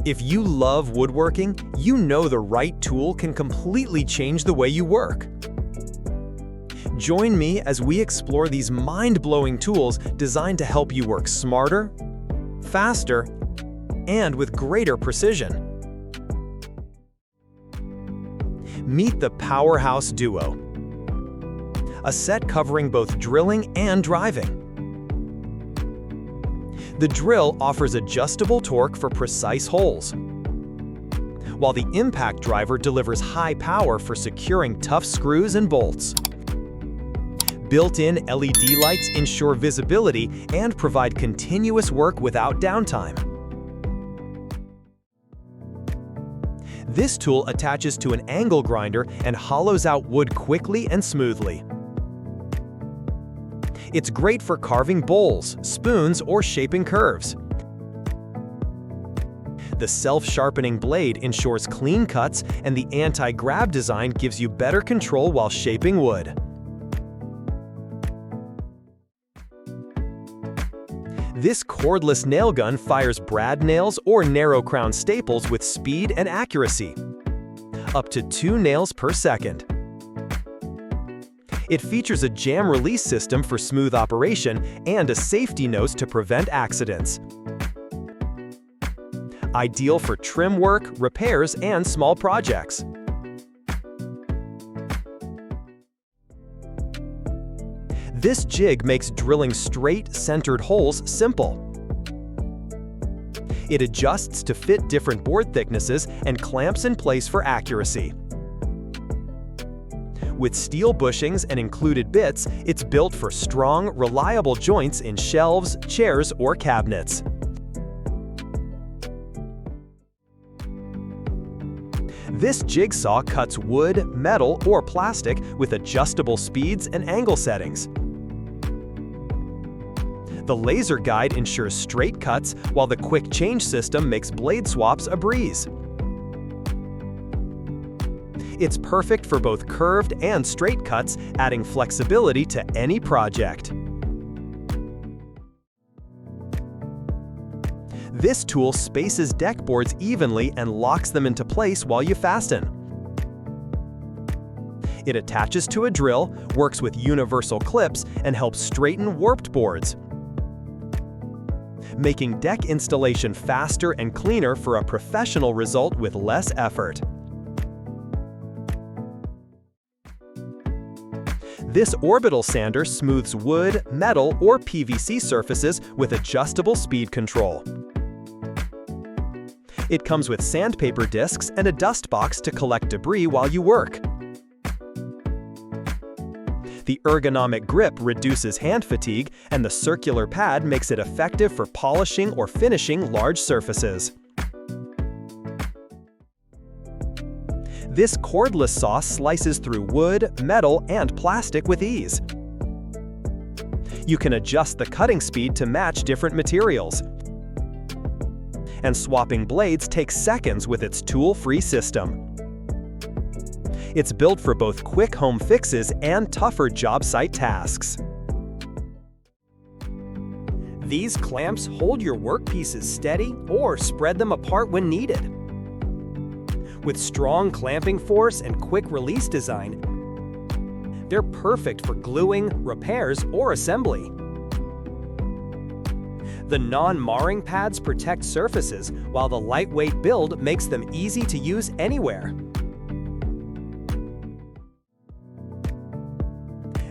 If you love woodworking, you know the right tool can completely change the way you work. Join me as we explore these mind-blowing tools designed to help you work smarter, faster, and with greater precision. Meet the Powerhouse Duo, a set covering both drilling and driving. The drill offers adjustable torque for precise holes, while the impact driver delivers high power for securing tough screws and bolts. Built-in LED lights ensure visibility and provide continuous work without downtime. This tool attaches to an angle grinder and hollows out wood quickly and smoothly. It's great for carving bowls, spoons, or shaping curves. The self-sharpening blade ensures clean cuts, and the anti-grab design gives you better control while shaping wood. This cordless nail gun fires brad nails or narrow crown staples with speed and accuracy, up to 2 nails per second. It features a jam release system for smooth operation and a safety nose to prevent accidents. Ideal for trim work, repairs, and small projects. This jig makes drilling straight, centered holes simple. It adjusts to fit different board thicknesses and clamps in place for accuracy. With steel bushings and included bits, it's built for strong, reliable joints in shelves, chairs, or cabinets. This jigsaw cuts wood, metal, or plastic with adjustable speeds and angle settings. The laser guide ensures straight cuts, while the quick change system makes blade swaps a breeze. It's perfect for both curved and straight cuts, adding flexibility to any project. This tool spaces deck boards evenly and locks them into place while you fasten. It attaches to a drill, works with universal clips, and helps straighten warped boards, making deck installation faster and cleaner for a professional result with less effort. This orbital sander smooths wood, metal, or PVC surfaces with adjustable speed control. It comes with sandpaper discs and a dust box to collect debris while you work. The ergonomic grip reduces hand fatigue, and the circular pad makes it effective for polishing or finishing large surfaces. This cordless saw slices through wood, metal, and plastic with ease. You can adjust the cutting speed to match different materials. And swapping blades takes seconds with its tool-free system. It's built for both quick home fixes and tougher job site tasks. These clamps hold your workpieces steady or spread them apart when needed. With strong clamping force and quick release design, they're perfect for gluing, repairs, or assembly. The non-marring pads protect surfaces, while the lightweight build makes them easy to use anywhere.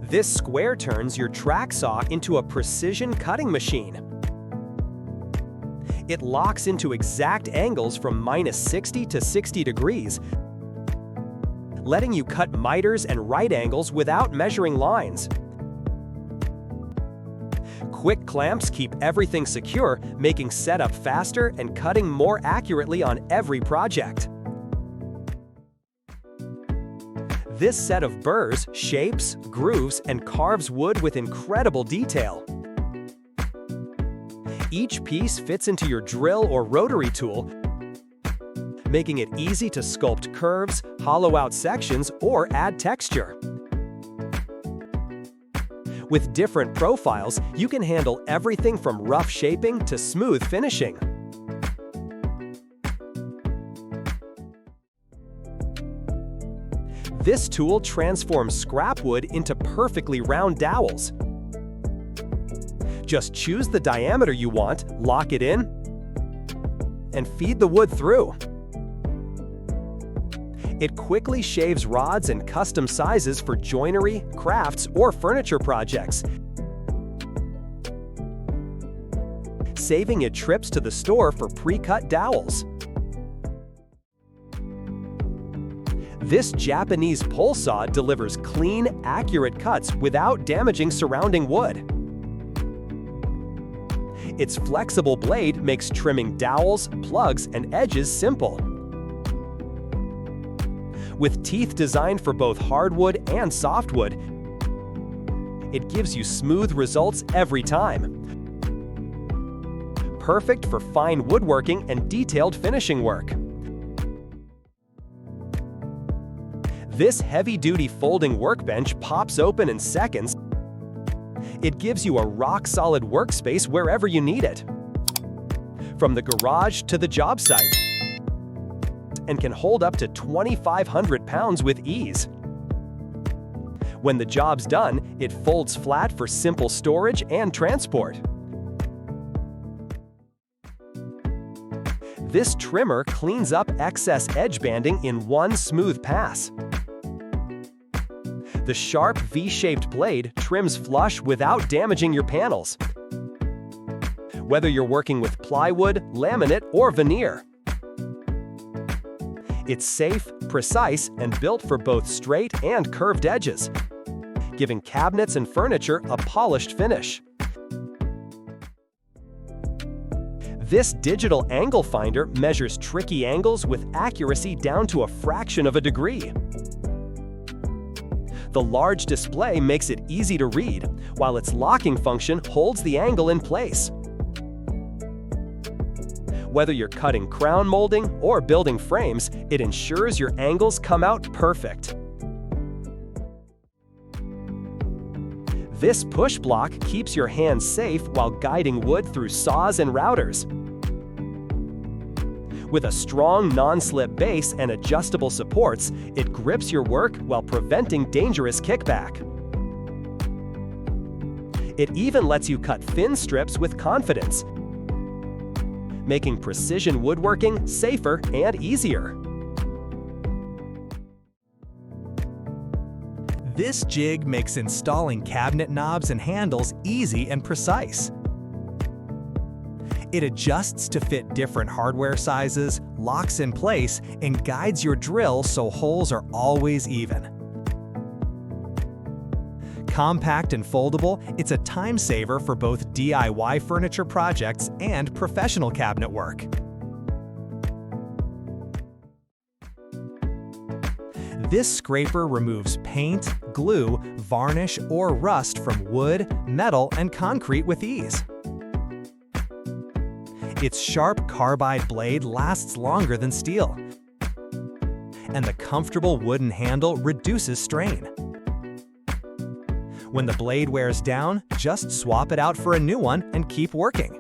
This square turns your track saw into a precision cutting machine. It locks into exact angles from -60 to 60 degrees, letting you cut miters and right angles without measuring lines. Quick clamps keep everything secure, making setup faster and cutting more accurately on every project. This set of burrs shapes, grooves, and carves wood with incredible detail. Each piece fits into your drill or rotary tool, making it easy to sculpt curves, hollow out sections, or add texture. With different profiles, you can handle everything from rough shaping to smooth finishing. This tool transforms scrap wood into perfectly round dowels. Just choose the diameter you want, lock it in, and feed the wood through. It quickly shaves rods in custom sizes for joinery, crafts, or furniture projects, saving you trips to the store for pre-cut dowels. This Japanese pole saw delivers clean, accurate cuts without damaging surrounding wood. Its flexible blade makes trimming dowels, plugs, and edges simple. With teeth designed for both hardwood and softwood, it gives you smooth results every time. Perfect for fine woodworking and detailed finishing work. This heavy-duty folding workbench pops open in seconds. It gives you a rock-solid workspace wherever you need it, from the garage to the job site, and can hold up to 2,500 pounds with ease. When the job's done, it folds flat for simple storage and transport. This trimmer cleans up excess edge banding in one smooth pass. The sharp V-shaped blade trims flush without damaging your panels, whether you're working with plywood, laminate, or veneer. It's safe, precise, and built for both straight and curved edges, giving cabinets and furniture a polished finish. This digital angle finder measures tricky angles with accuracy down to a fraction of a degree. The large display makes it easy to read, while its locking function holds the angle in place. Whether you're cutting crown molding or building frames, it ensures your angles come out perfect. This push block keeps your hands safe while guiding wood through saws and routers. With a strong non-slip base and adjustable supports, it grips your work while preventing dangerous kickback. It even lets you cut thin strips with confidence, making precision woodworking safer and easier. This jig makes installing cabinet knobs and handles easy and precise. It adjusts to fit different hardware sizes, locks in place, and guides your drill so holes are always even. Compact and foldable, it's a time saver for both DIY furniture projects and professional cabinet work. This scraper removes paint, glue, varnish, or rust from wood, metal, and concrete with ease. Its sharp carbide blade lasts longer than steel, and the comfortable wooden handle reduces strain. When the blade wears down, just swap it out for a new one and keep working.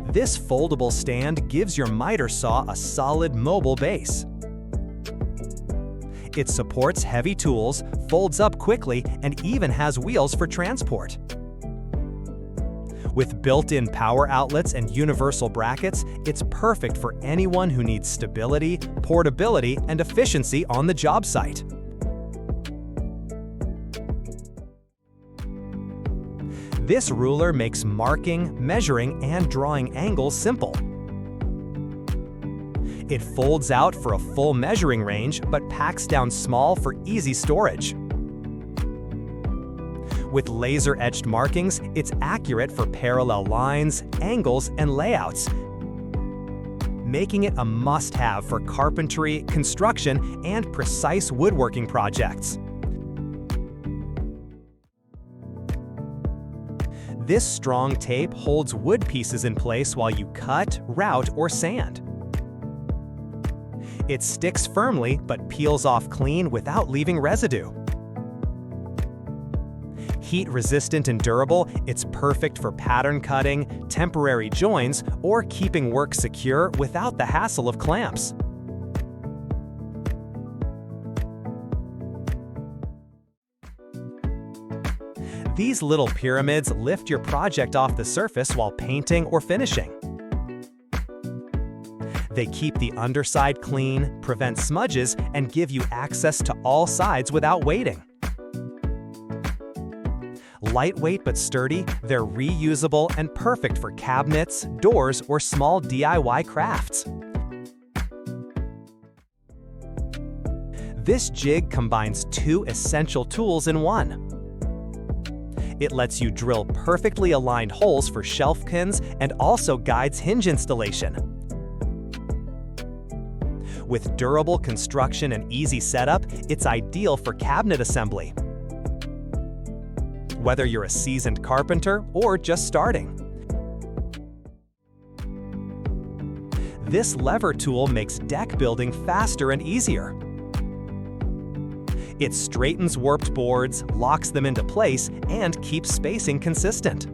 This foldable stand gives your miter saw a solid mobile base. It supports heavy tools, folds up quickly, and even has wheels for transport. With built-in power outlets and universal brackets, it's perfect for anyone who needs stability, portability, and efficiency on the job site. This ruler makes marking, measuring, and drawing angles simple. It folds out for a full measuring range, but packs down small for easy storage. With laser-etched markings, it's accurate for parallel lines, angles, and layouts, making it a must-have for carpentry, construction, and precise woodworking projects. This strong tape holds wood pieces in place while you cut, route, or sand. It sticks firmly but peels off clean without leaving residue. Heat-resistant and durable, it's perfect for pattern cutting, temporary joins, or keeping work secure without the hassle of clamps. These little pyramids lift your project off the surface while painting or finishing. They keep the underside clean, prevent smudges, and give you access to all sides without waiting. Lightweight but sturdy, they're reusable and perfect for cabinets, doors, or small DIY crafts. This jig combines two essential tools in one. It lets you drill perfectly aligned holes for shelf pins and also guides hinge installation. With durable construction and easy setup, it's ideal for cabinet assembly. Whether you're a seasoned carpenter or just starting. This lever tool makes deck building faster and easier. It straightens warped boards, locks them into place, and keeps spacing consistent.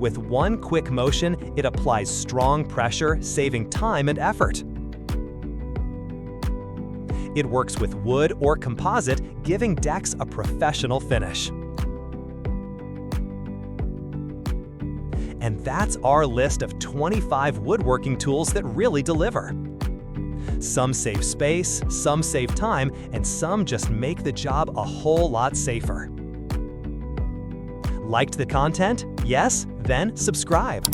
With one quick motion, it applies strong pressure, saving time and effort. It works with wood or composite, giving decks a professional finish. And that's our list of 25 woodworking tools that really deliver. Some save space, some save time, and some just make the job a whole lot safer. Liked the content? Yes? Then subscribe.